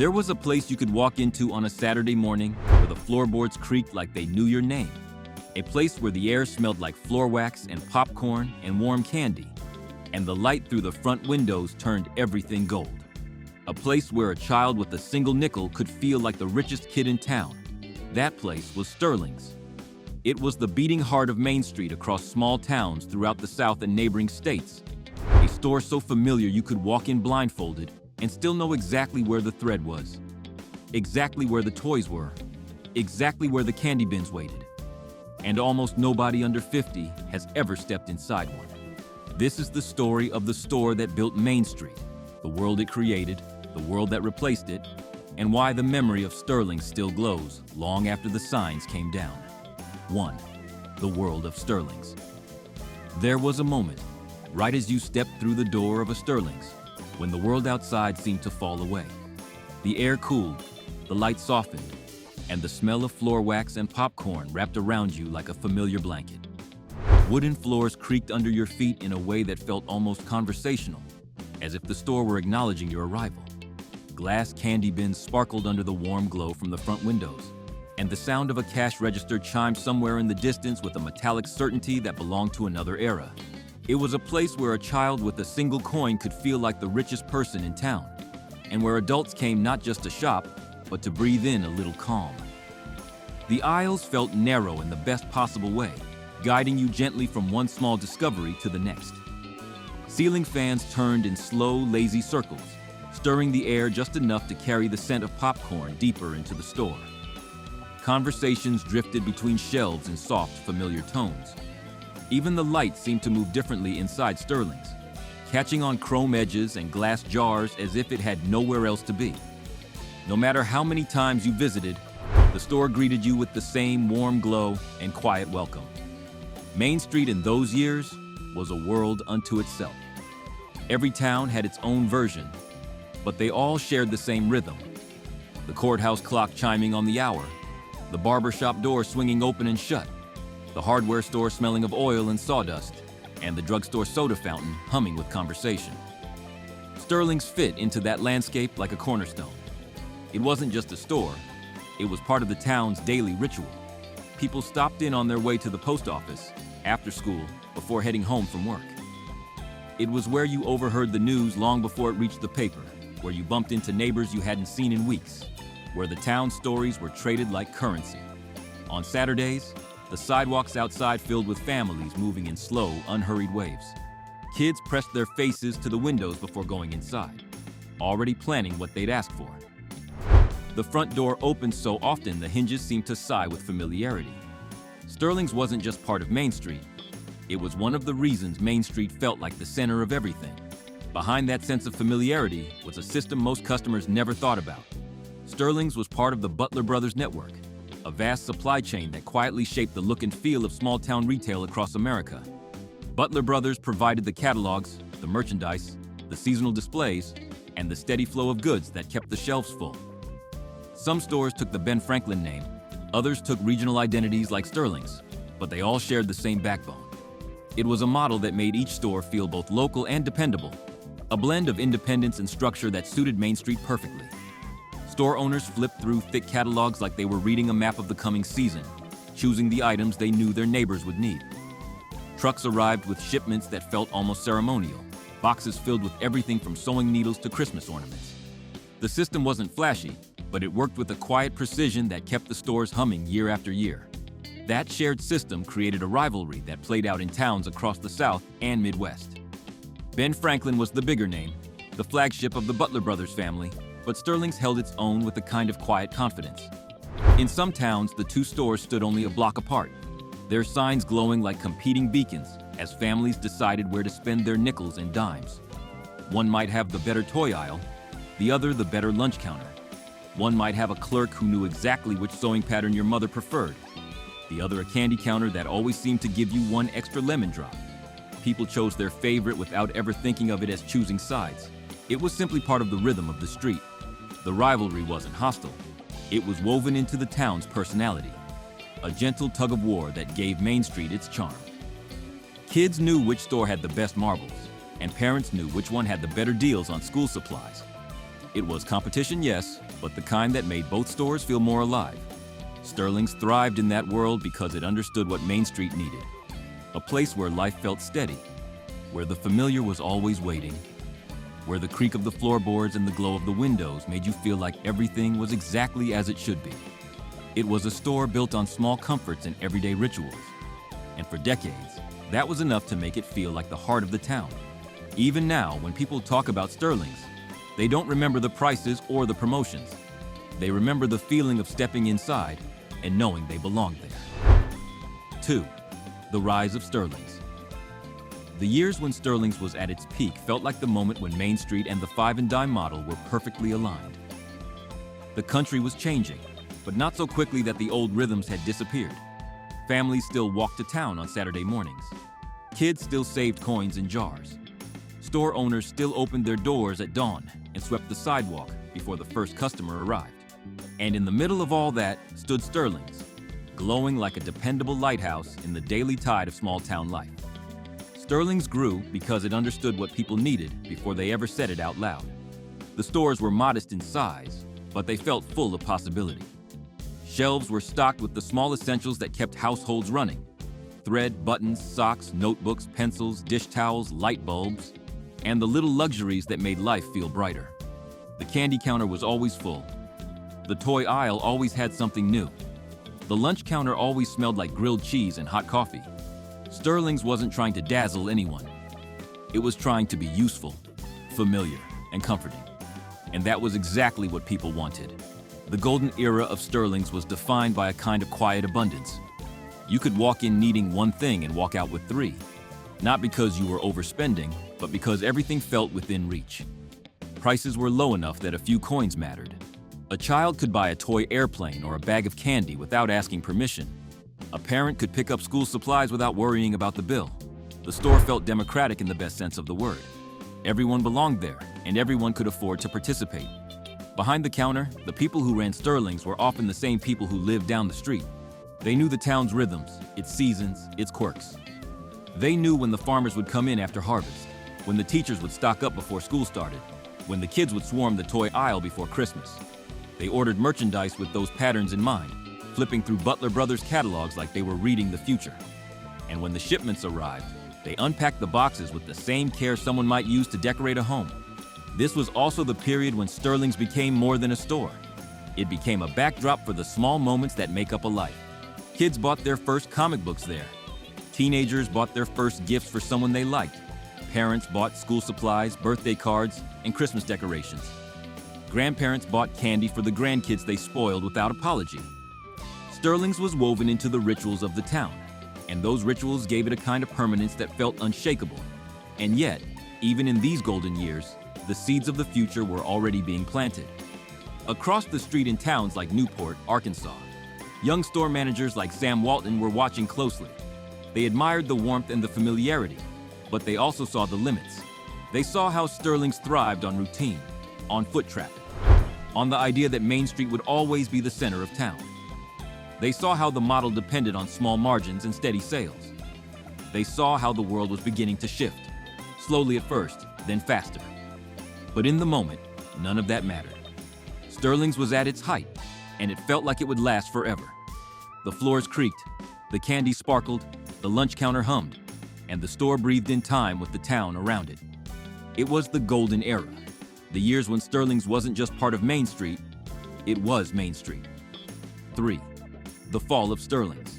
There was a place you could walk into on a Saturday morning where the floorboards creaked like they knew your name. A place where the air smelled like floor wax and popcorn and warm candy, and the light through the front windows turned everything gold. A place where a child with a single nickel could feel like the richest kid in town. That place was Sterling's. It was the beating heart of Main Street across small towns throughout the South and neighboring states. A store so familiar you could walk in blindfolded and still know exactly where the thread was, exactly where the toys were, exactly where the candy bins waited. And almost nobody under 50 has ever stepped inside one. This is the story of the store that built Main Street, the world it created, the world that replaced it, and why the memory of Sterling still glows long after the signs came down. 1. The world of Sterling's. There was a moment, right as you stepped through the door of a Sterling's, when the world outside seemed to fall away. The air cooled, the light softened, and the smell of floor wax and popcorn wrapped around you like a familiar blanket. Wooden floors creaked under your feet in a way that felt almost conversational, as if the store were acknowledging your arrival. Glass candy bins sparkled under the warm glow from the front windows, and the sound of a cash register chimed somewhere in the distance with a metallic certainty that belonged to another era. It was a place where a child with a single coin could feel like the richest person in town, and where adults came not just to shop, but to breathe in a little calm. The aisles felt narrow in the best possible way, guiding you gently from one small discovery to the next. Ceiling fans turned in slow, lazy circles, stirring the air just enough to carry the scent of popcorn deeper into the store. Conversations drifted between shelves in soft, familiar tones. Even the light seemed to move differently inside Sterling's, catching on chrome edges and glass jars as if it had nowhere else to be. No matter how many times you visited, the store greeted you with the same warm glow and quiet welcome. Main Street in those years was a world unto itself. Every town had its own version, but they all shared the same rhythm. The courthouse clock chiming on the hour, the barbershop door swinging open and shut, the hardware store smelling of oil and sawdust, and the drugstore soda fountain humming with conversation. Sterling's fit into that landscape like a cornerstone. It wasn't just a store, it was part of the town's daily ritual. People stopped in on their way to the post office, after school, before heading home from work. It was where you overheard the news long before it reached the paper, where you bumped into neighbors you hadn't seen in weeks, where the town's stories were traded like currency. On Saturdays, the sidewalks outside filled with families moving in slow, unhurried waves. Kids pressed their faces to the windows before going inside, already planning what they'd ask for. The front door opened so often the hinges seemed to sigh with familiarity. Sterling's wasn't just part of Main Street. It was one of the reasons Main Street felt like the center of everything. Behind that sense of familiarity was a system most customers never thought about. Sterling's was part of the Butler Brothers network, a vast supply chain that quietly shaped the look and feel of small-town retail across America. Butler Brothers provided the catalogs, the merchandise, the seasonal displays, and the steady flow of goods that kept the shelves full. Some stores took the Ben Franklin name, others took regional identities like Sterling's, but they all shared the same backbone. It was a model that made each store feel both local and dependable, a blend of independence and structure that suited Main Street perfectly. Store owners flipped through thick catalogs like they were reading a map of the coming season, choosing the items they knew their neighbors would need. Trucks arrived with shipments that felt almost ceremonial, boxes filled with everything from sewing needles to Christmas ornaments. The system wasn't flashy, but it worked with a quiet precision that kept the stores humming year after year. That shared system created a rivalry that played out in towns across the South and Midwest. Ben Franklin was the bigger name, the flagship of the Butler Brothers family, but Sterling's held its own with a kind of quiet confidence. In some towns, the two stores stood only a block apart, their signs glowing like competing beacons as families decided where to spend their nickels and dimes. One might have the better toy aisle, the other the better lunch counter. One might have a clerk who knew exactly which sewing pattern your mother preferred, the other a candy counter that always seemed to give you one extra lemon drop. People chose their favorite without ever thinking of it as choosing sides. It was simply part of the rhythm of the street. The rivalry wasn't hostile. It was woven into the town's personality, a gentle tug of war that gave Main Street its charm. Kids knew which store had the best marbles, and parents knew which one had the better deals on school supplies. It was competition, yes, but the kind that made both stores feel more alive. Sterling's thrived in that world because it understood what Main Street needed. A place where life felt steady, where the familiar was always waiting, where the creak of the floorboards and the glow of the windows made you feel like everything was exactly as it should be. It was a store built on small comforts and everyday rituals. And for decades, that was enough to make it feel like the heart of the town. Even now, when people talk about Sterling's, they don't remember the prices or the promotions. They remember the feeling of stepping inside and knowing they belonged there. 2. The rise of Sterling's. The years when Sterling's was at its peak felt like the moment when Main Street and the five and dime model were perfectly aligned. The country was changing, but not so quickly that the old rhythms had disappeared. Families still walked to town on Saturday mornings. Kids still saved coins in jars. Store owners still opened their doors at dawn and swept the sidewalk before the first customer arrived. And in the middle of all that stood Sterling's, glowing like a dependable lighthouse in the daily tide of small-town life. Sterling's grew because it understood what people needed before they ever said it out loud. The stores were modest in size, but they felt full of possibility. Shelves were stocked with the small essentials that kept households running: thread, buttons, socks, notebooks, pencils, dish towels, light bulbs, and the little luxuries that made life feel brighter. The candy counter was always full. The toy aisle always had something new. The lunch counter always smelled like grilled cheese and hot coffee. Sterling's wasn't trying to dazzle anyone. It was trying to be useful, familiar, and comforting. And that was exactly what people wanted. The golden era of Sterling's was defined by a kind of quiet abundance. You could walk in needing one thing and walk out with three. Not because you were overspending, but because everything felt within reach. Prices were low enough that a few coins mattered. A child could buy a toy airplane or a bag of candy without asking permission. A parent could pick up school supplies without worrying about the bill. The store felt democratic in the best sense of the word. Everyone belonged there, and everyone could afford to participate. Behind the counter, the people who ran Sterling's were often the same people who lived down the street. They knew the town's rhythms, its seasons, its quirks. They knew when the farmers would come in after harvest, when the teachers would stock up before school started, when the kids would swarm the toy aisle before Christmas. They ordered merchandise with those patterns in mind, flipping through Butler Brothers catalogs like they were reading the future. And when the shipments arrived, they unpacked the boxes with the same care someone might use to decorate a home. This was also the period when Sterling's became more than a store. It became a backdrop for the small moments that make up a life. Kids bought their first comic books there. Teenagers bought their first gifts for someone they liked. Parents bought school supplies, birthday cards, and Christmas decorations. Grandparents bought candy for the grandkids they spoiled without apology. Sterling's was woven into the rituals of the town, and those rituals gave it a kind of permanence that felt unshakable. And yet, even in these golden years, the seeds of the future were already being planted. Across the street in towns like Newport, Arkansas, young store managers like Sam Walton were watching closely. They admired the warmth and the familiarity, but they also saw the limits. They saw how Sterling's thrived on routine, on foot traffic, on the idea that Main Street would always be the center of town. They saw how the model depended on small margins and steady sales. They saw how the world was beginning to shift, slowly at first, then faster. But in the moment, none of that mattered. Sterling's was at its height, and it felt like it would last forever. The floors creaked, the candy sparkled, the lunch counter hummed, and the store breathed in time with the town around it. It was the golden era, the years when Sterling's wasn't just part of Main Street, it was Main Street. 3. The fall of Sterling's.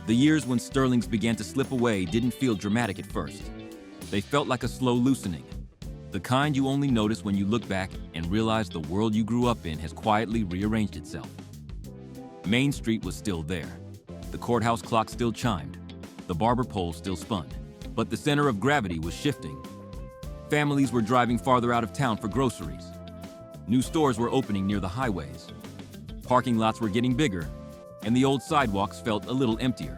The years when Sterling's began to slip away didn't feel dramatic at first. They felt like a slow loosening, the kind you only notice when you look back and realize the world you grew up in has quietly rearranged itself. Main Street was still there. The courthouse clock still chimed. The barber pole still spun. But the center of gravity was shifting. Families were driving farther out of town for groceries. New stores were opening near the highways. Parking lots were getting bigger, and the old sidewalks felt a little emptier.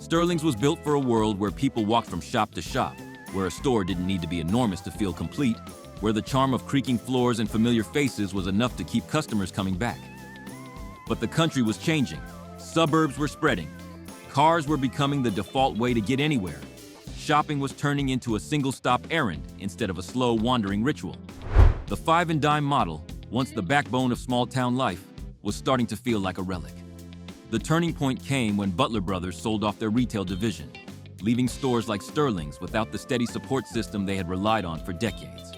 Sterling's was built for a world where people walked from shop to shop, where a store didn't need to be enormous to feel complete, where the charm of creaking floors and familiar faces was enough to keep customers coming back. But the country was changing. Suburbs were spreading. Cars were becoming the default way to get anywhere. Shopping was turning into a single-stop errand instead of a slow, wandering ritual. The five and dime model, once the backbone of small-town life, was starting to feel like a relic. The turning point came when Butler Brothers sold off their retail division, leaving stores like Sterling's without the steady support system they had relied on for decades.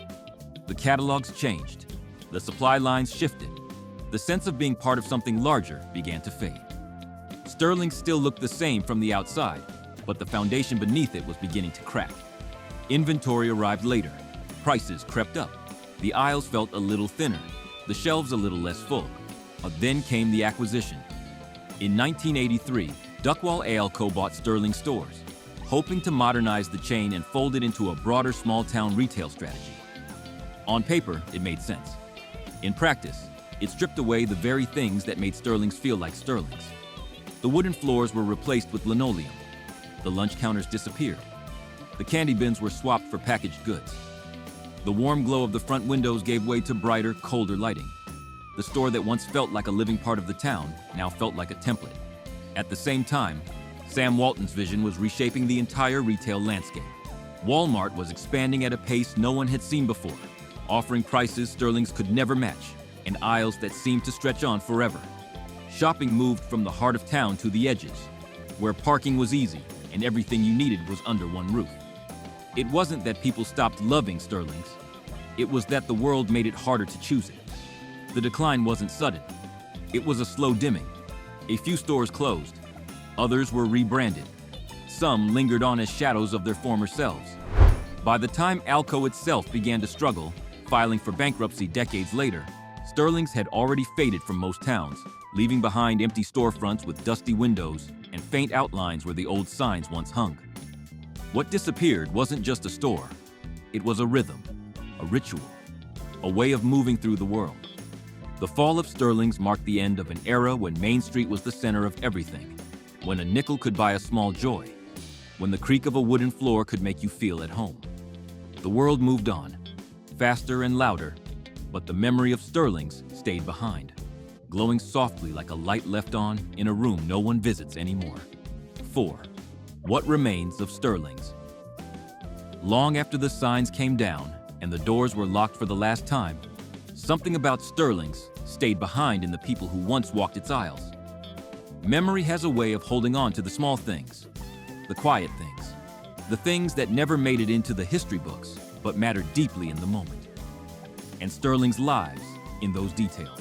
The catalogs changed. The supply lines shifted. The sense of being part of something larger began to fade. Sterling's still looked the same from the outside, but the foundation beneath it was beginning to crack. Inventory arrived later. Prices crept up. The aisles felt a little thinner, the shelves a little less full. But then came the acquisition. In 1983, Duckwall Alco bought Sterling stores, hoping to modernize the chain and fold it into a broader small-town retail strategy. On paper, it made sense. In practice, it stripped away the very things that made Sterling's feel like Sterling's. The wooden floors were replaced with linoleum. The lunch counters disappeared. The candy bins were swapped for packaged goods. The warm glow of the front windows gave way to brighter, colder lighting. The store that once felt like a living part of the town now felt like a template. At the same time, Sam Walton's vision was reshaping the entire retail landscape. Walmart was expanding at a pace no one had seen before, offering prices Sterling's could never match, and aisles that seemed to stretch on forever. Shopping moved from the heart of town to the edges, where parking was easy and everything you needed was under one roof. It wasn't that people stopped loving Sterling's, it was that the world made it harder to choose it. The decline wasn't sudden. It was a slow dimming. A few stores closed. Others were rebranded. Some lingered on as shadows of their former selves. By the time Alco itself began to struggle, filing for bankruptcy decades later, Sterling's had already faded from most towns, leaving behind empty storefronts with dusty windows and faint outlines where the old signs once hung. What disappeared wasn't just a store. It was a rhythm, a ritual, a way of moving through the world. The fall of Sterling's marked the end of an era when Main Street was the center of everything, when a nickel could buy a small joy, when the creak of a wooden floor could make you feel at home. The world moved on, faster and louder, but the memory of Sterling's stayed behind, glowing softly like a light left on in a room no one visits anymore. 4. What remains of Sterling's? Long after the signs came down and the doors were locked for the last time, something about Sterling's stayed behind in the people who once walked its aisles. Memory has a way of holding on to the small things, the quiet things, the things that never made it into the history books but mattered deeply in the moment. And Sterling's lives in those details.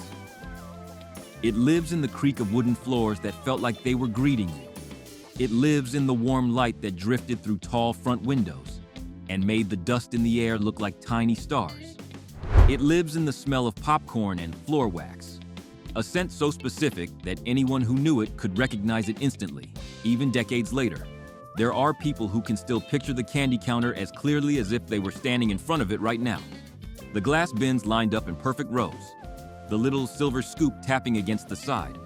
It lives in the creak of wooden floors that felt like they were greeting you. It lives in the warm light that drifted through tall front windows and made the dust in the air look like tiny stars. It lives in the smell of popcorn and floor wax, a scent so specific that anyone who knew it could recognize it instantly, even decades later. There are people who can still picture the candy counter as clearly as if they were standing in front of it right now. The glass bins lined up in perfect rows, the little silver scoop tapping against the side,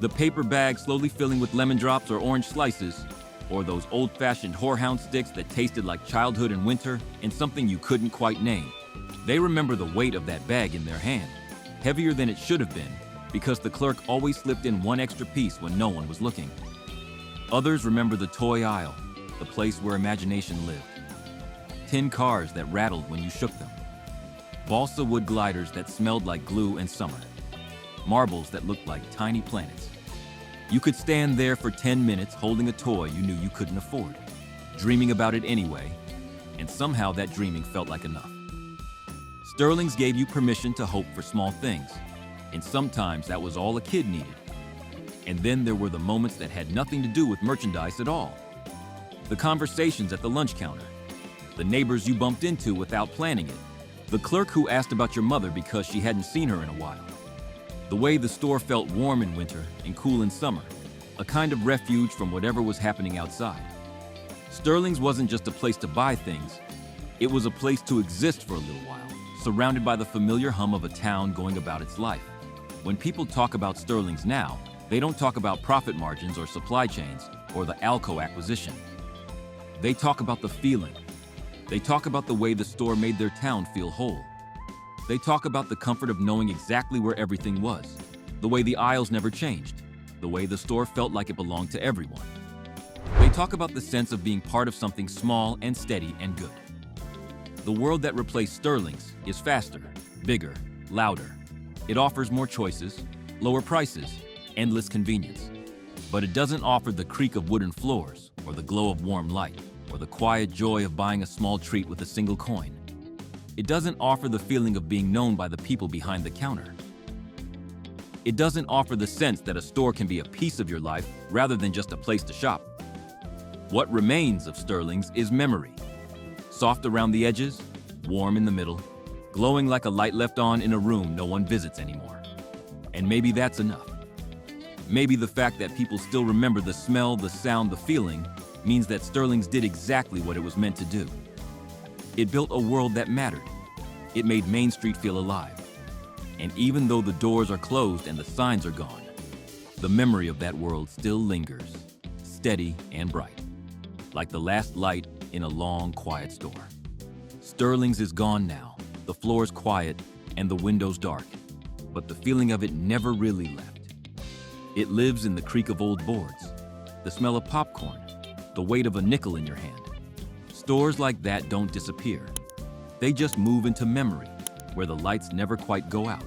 the paper bag slowly filling with lemon drops or orange slices, or those old-fashioned whorehound sticks that tasted like childhood in winter and something you couldn't quite name. They remember the weight of that bag in their hand, heavier than it should have been, because the clerk always slipped in one extra piece when no one was looking. Others remember the toy aisle, the place where imagination lived. Tin cars that rattled when you shook them. Balsa wood gliders that smelled like glue and summer. Marbles that looked like tiny planets. You could stand there for 10 minutes holding a toy you knew you couldn't afford, dreaming about it anyway, and somehow that dreaming felt like enough. Sterling's gave you permission to hope for small things, and sometimes that was all a kid needed. And then there were the moments that had nothing to do with merchandise at all. The conversations at the lunch counter, the neighbors you bumped into without planning it, the clerk who asked about your mother because she hadn't seen her in a while. The way the store felt warm in winter and cool in summer, a kind of refuge from whatever was happening outside. Sterling's wasn't just a place to buy things, it was a place to exist for a little while, surrounded by the familiar hum of a town going about its life. When people talk about Sterling's now, they don't talk about profit margins or supply chains or the Alco acquisition. They talk about the feeling. They talk about the way the store made their town feel whole. They talk about the comfort of knowing exactly where everything was, the way the aisles never changed, the way the store felt like it belonged to everyone. They talk about the sense of being part of something small and steady and good. The world that replaced Sterling's is faster, bigger, louder. It offers more choices, lower prices, endless convenience. But it doesn't offer the creak of wooden floors, or the glow of warm light, or the quiet joy of buying a small treat with a single coin. It doesn't offer the feeling of being known by the people behind the counter. It doesn't offer the sense that a store can be a piece of your life rather than just a place to shop. What remains of Sterling's is memory. Soft around the edges, warm in the middle, glowing like a light left on in a room no one visits anymore. And maybe that's enough. Maybe the fact that people still remember the smell, the sound, the feeling means that Sterling's did exactly what it was meant to do. It built a world that mattered. It made Main Street feel alive. And even though the doors are closed and the signs are gone, the memory of that world still lingers, steady and bright, like the last light in a long, quiet store. Sterling's is gone now, the floor's quiet and the windows dark, but the feeling of it never really left. It lives in the creak of old boards, the smell of popcorn, the weight of a nickel in your hand. Stores like that don't disappear. They just move into memory, where the lights never quite go out.